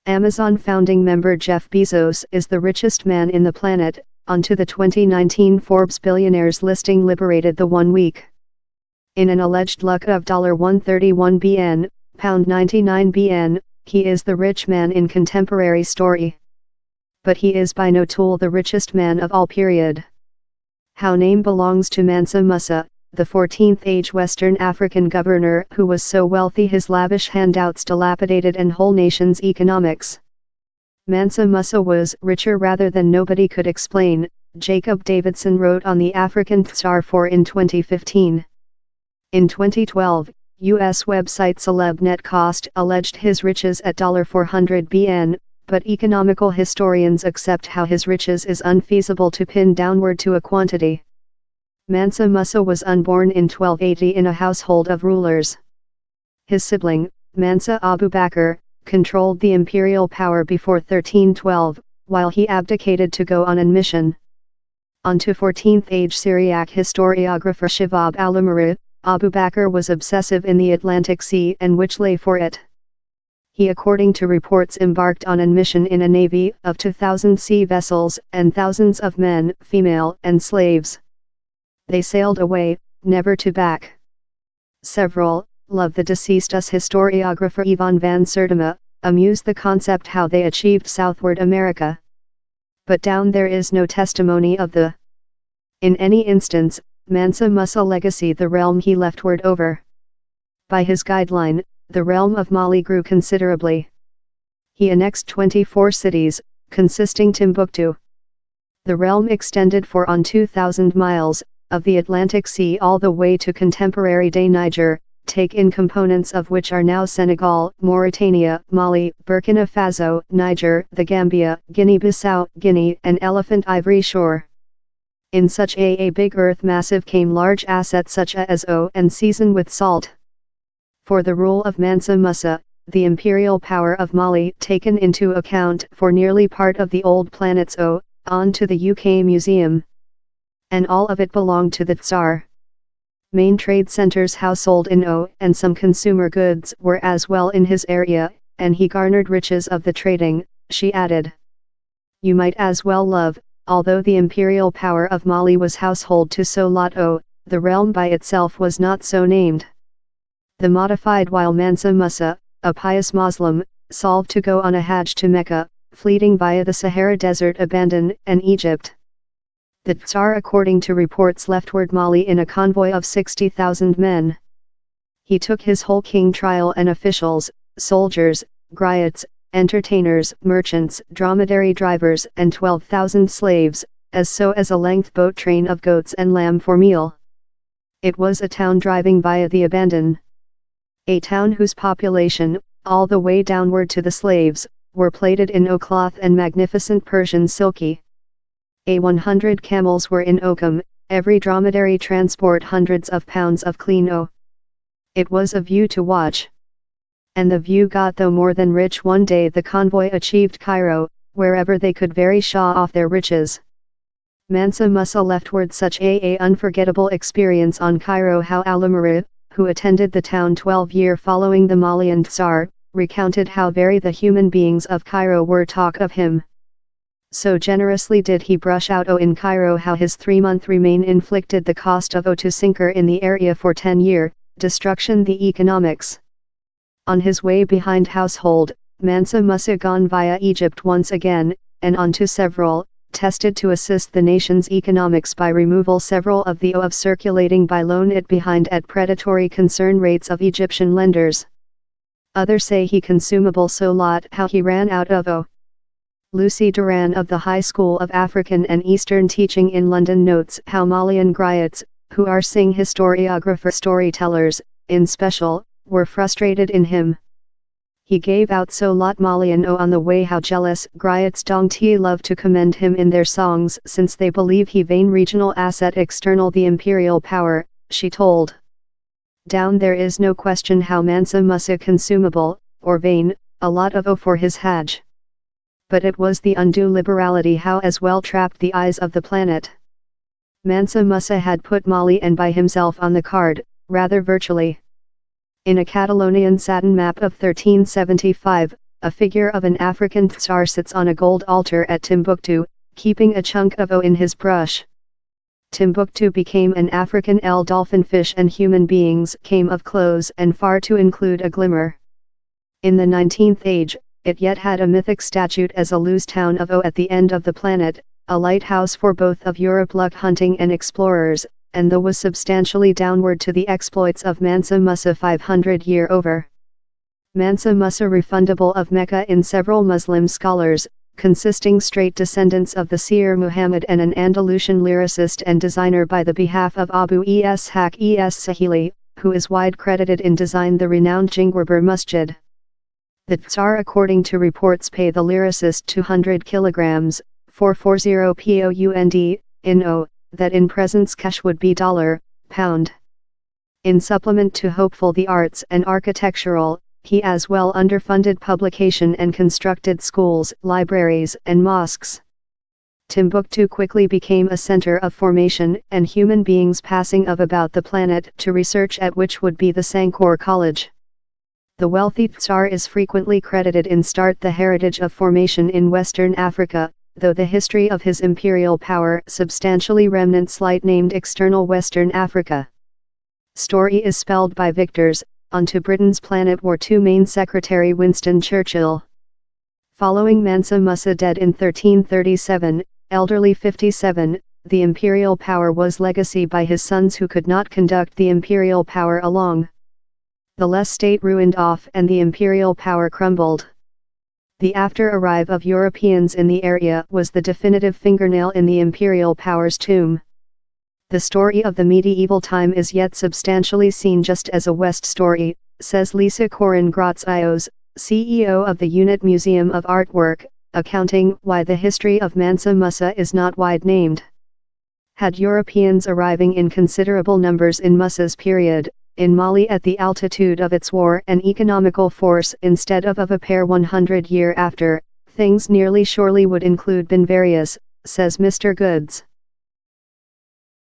Amazon founding member Jeff Bezos is the richest man in the planet, onto the 2019 Forbes billionaires listing liberated the 1 week. In an alleged luck of $131 bn, £99 bn, he is the rich man in contemporary story. But he is by no tool the richest man of all period. How name belongs to Mansa Musa, the 14th age Western African governor who was so wealthy his lavish handouts dilapidated an whole nation's economics. Mansa Musa was richer rather than nobody could explain, Jacob Davidson wrote on the African Tsar 4 in 2015. In 2012, U.S. website CelebNet Cost alleged his riches at $400 bn, but economical historians accept how his riches is unfeasible to pin downward to a quantity. Mansa Musa was unborn in 1280 in a household of rulers. His sibling, Mansa Abu Bakr, controlled the imperial power before 1312, while he abdicated to go on a mission. On to 14th age Syriac historiographer Shihab al-Umari, Abu Bakr was obsessive in the Atlantic Sea and which lay for it. He according to reports embarked on a mission in a navy of 2,000 sea vessels and thousands of men, female and slaves. They sailed away, never to back. Several, love the deceased us historiographer Ivan van Sertima, amuse the concept how they achieved southward America. But down there is no testimony of the. In any instance, Mansa Musa legacy the realm he leftward over. By his guideline, the realm of Mali grew considerably. He annexed 24 cities, consisting Timbuktu. The realm extended for on 2,000 miles, of the Atlantic Sea all the way to contemporary-day Niger, take in components of which are now Senegal, Mauritania, Mali, Burkina Faso, Niger, the Gambia, Guinea-Bissau, Guinea and Elephant Ivory Shore. In such a big earth massive came large assets such as oil and season with salt. For the rule of Mansa Musa, the imperial power of Mali taken into account for nearly part of the old planet's oil, on to the UK Museum. And all of it belonged to the Tsar. Main trade centers household in oil and some consumer goods were as well in his area, and he garnered riches of the trading, she added. You might as well love, although the imperial power of Mali was household to Soloto, the realm by itself was not so named. The modified while Mansa Musa, a pious Muslim, solved to go on a Hajj to Mecca, fleeting via the Sahara Desert abandoned and Egypt. The Tsar according to reports leftward Mali in a convoy of 60,000 men. He took his whole king trial and officials, soldiers, griots, entertainers, merchants, dromedary drivers and 12,000 slaves, as a length boat train of goats and lamb for meal. It was a town driving via the abandon. A town whose population, all the way downward to the slaves, were plated in oilcloth and magnificent Persian silky. 100 camels were in oakum, every dromedary transport hundreds of pounds of clean oil. It was a view to watch. And the view got though more than rich. One day the convoy achieved Cairo, wherever they could very show off their riches. Mansa Musa leftward such a unforgettable experience on Cairo how al-Umari, who attended the town 12 years following the Malian Tsar, recounted how very the human beings of Cairo were talk of him. So generously did he brush out in Cairo how his 3-month remain inflicted the cost of to sinker in the area for 10 years, destruction the economics. On his way behind household, Mansa Musa gone via Egypt once again, and on to several, tested to assist the nation's economics by removal several of the of circulating by loan it behind at predatory concern rates of Egyptian lenders. Others say he consumable so lot how he ran out of o. Lucy Duran of the High School of African and Eastern Teaching in London notes how Malian griots, who are sing historiographer storytellers, in special, were frustrated in him. He gave out so lot Malian on the way how jealous griots dongti love to commend him in their songs since they believe he vain regional asset external the imperial power, she told. Down there is no question how Mansa Musa consumable, or vain, a lot of for his Hajj. But it was the undue liberality how as well trapped the eyes of the planet. Mansa Musa had put Mali and by himself on the card, rather virtually. In a Catalonian satin map of 1375, a figure of an African tsar sits on a gold altar at Timbuktu, keeping a chunk of O in his brush. Timbuktu became an African dolphin fish and human beings came of clothes and far to include a glimmer. In the 19th age, it yet had a mythic statute as a loose town of O at the end of the planet, a lighthouse for both of Europe luck hunting and explorers, and the was substantially downward to the exploits of Mansa Musa 500 year over. Mansa Musa refundable of Mecca in several Muslim scholars, consisting straight descendants of the seer Muhammad and an Andalusian lyricist and designer by the behalf of Abu Ishaq Sahili, who is wide credited in design the renowned Jingwerbur Masjid. The Tsar according to reports pay the lyricist 200 kilograms, 440 pound, in O, that in presence cash would be dollar, pound. In supplement to hopeful the arts and architectural, he as well underfunded publication and constructed schools, libraries and mosques. Timbuktu quickly became a center of formation and human beings passing of about the planet to research at which would be the Sankore College. The wealthy Tsar is frequently credited in start the heritage of formation in Western Africa, though the history of his imperial power substantially remnants light named external Western Africa. Story is spelled by victors, onto Britain's planet war II main secretary Winston Churchill. Following Mansa Musa dead in 1337, elderly 57, the imperial power was legacy by his sons who could not conduct the imperial power along. The less state ruined off and the imperial power crumbled. The after arrive of Europeans in the area was the definitive fingernail in the imperial power's tomb. The story of the medieval time is yet substantially seen just as a West story, says Lisa Corin-Gratzios, CEO of the Unit Museum of Artwork, accounting why the history of Mansa Musa is not wide named. Had Europeans arriving in considerable numbers in Musa's period, in Mali at the altitude of its war and economical force instead of a pair 100 year after, things nearly surely would include been various, says Mr. Goods.